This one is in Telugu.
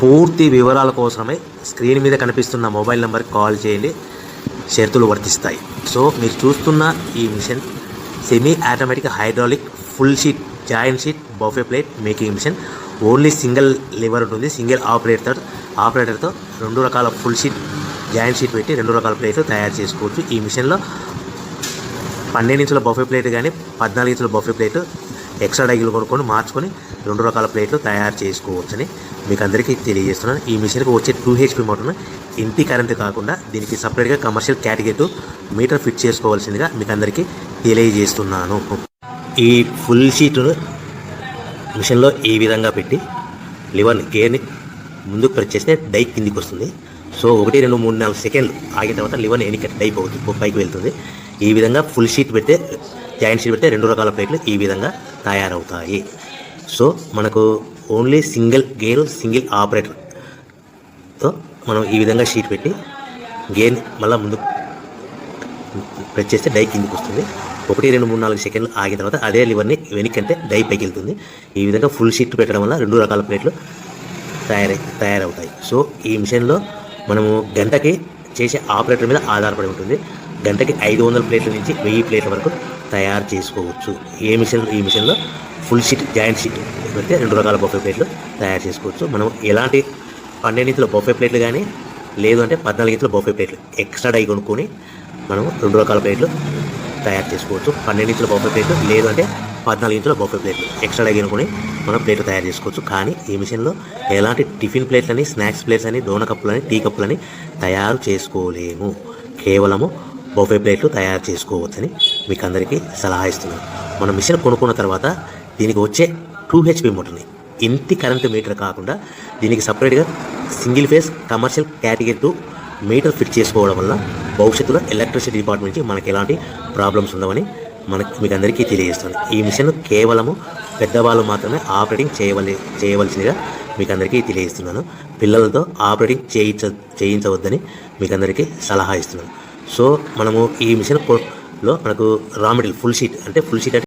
పూర్తి వివరాల కోసమే స్క్రీన్ మీద కనిపిస్తున్న మొబైల్ నెంబర్కి కాల్ చేయండి, షరతులు వర్తిస్తాయి. సో మీరు చూస్తున్న ఈ machine semi automatic hydraulic full sheet joint sheet buffet plate making machine. Only single lever ఉంటుంది, సింగిల్ ఆపరేటర్తో 2 రకాల ఫుల్ షీట్ జాయింట్ షీట్ పెట్టి 2 రకాల ప్లేట్లు తయారు చేసుకోవచ్చు. ఈ మిషన్లో 12 ఇంచుల బఫే ప్లేట్ కానీ 14 ఇంచుల బఫే ప్లేట్ ఎక్స్ట్రా డైగులు కొనుక్కొని మార్చుకొని 2 రకాల ప్లేట్లు తయారు చేసుకోవచ్చని మీకు అందరికీ తెలియజేస్తున్నాను. ఈ మిషన్కి వచ్చే 2 HP మోటార్ను ఇంటి కరెంటు కాకుండా దీనికి సపరేట్గా కమర్షియల్ కేటగిరీ మీటర్ ఫిట్ చేసుకోవాల్సిందిగా మీకు అందరికీ తెలియజేస్తున్నాను. ఈ ఫుల్ షీట్ను మిషన్లో ఈ విధంగా పెట్టి లివర్ని గేర్ని ముందుకు ప్రెస్ చేస్తే డై కిందికి వస్తుంది. సో 1 2 3 4 సెకండ్లు ఆగిన తర్వాత లివర్ని ఎన్నిక డై పైకి వెళ్తుంది. ఈ విధంగా ఫుల్ షీట్ పెడితే జాయింట్ షీట్ పెడితే 2 రకాల ప్లేట్లు ఈ విధంగా తయారవుతాయి. సో మనకు ఓన్లీ సింగిల్ గేరు సింగిల్ ఆపరేటర్తో మనం ఈ విధంగా షీట్ పెట్టి గేర్ని మళ్ళీ ముందు ప్రెస్ చేస్తే డై కిందికి వస్తుంది. 1 2 3 4 సెకండ్లు ఆగిన తర్వాత అదే లివర్ని వెనక్కంటే డై పైకి వెళ్తుంది. ఈ విధంగా ఫుల్ షీట్ పెట్టడం వల్ల 2 రకాల ప్లేట్లు తయారవుతాయి. సో ఈ మిషన్లో మనము గంటకి చేసే ఆపరేటర్ మీద ఆధారపడి ఉంటుంది. గంటకి 500 ప్లేట్ల నుంచి 1000 ప్లేట్ల వరకు తయారు చేసుకోవచ్చు. ఈ మిషన్లో ఫుల్ షీట్ జాయింట్ షీట్ పెడితే 2 రకాల బఫే ప్లేట్లు తయారు చేసుకోవచ్చు. మనం ఎలాంటి 12 ఇంచుల బఫే ప్లేట్లు కానీ లేదు అంటే 14 ఇంచుల బఫే ప్లేట్లు ఎక్స్ట్రా డై కొనుక్కొని మనం 2 రకాల ప్లేట్లు తయారు చేసుకోవచ్చు. 12 ఇంచుల బఫే ప్లేట్లు లేదు అంటే 14 ఇంచుల బఫే ప్లేట్లు ఎక్స్ట్రా డై కొనుక్కొని మనం ప్లేట్లు తయారు చేసుకోవచ్చు. కానీ ఈ మిషన్లో ఎలాంటి టిఫిన్ ప్లేట్లని స్నాక్స్ ప్లేట్స్ అని డోనా కప్పులని టీ కప్పులని తయారు చేసుకోలేము. కేవలము బఫే ప్లేట్లు తయారు చేసుకోవచ్చని మీకు అందరికీ సలహా ఇస్తున్నాను. మనం మిషన్ కొనుక్కున్న తర్వాత దీనికి వచ్చే 2 HP మోటార్ని ఇంటి కరెంటు మీటర్ కాకుండా దీనికి సపరేట్గా single phase commercial category 2 metre fit చేసుకోవడం వల్ల భవిష్యత్తులో ఎలక్ట్రిసిటీ డిపార్ట్మెంట్ నుంచి మనకి ఎలాంటి ప్రాబ్లమ్స్ ఉండవని మీకు అందరికీ తెలియజేస్తుంది. ఈ మిషన్ కేవలము పెద్దవాళ్ళు మాత్రమే ఆపరేటింగ్ చేయవలసిందిగా మీకు అందరికీ తెలియజేస్తున్నాను. పిల్లలతో ఆపరేటింగ్ చేయించవద్దని మీకు అందరికీ సలహా ఇస్తున్నాను. సో మనము ఈ మిషన్లో మనకు రా మెటీరియల్ ఫుల్ షీట్ అంటే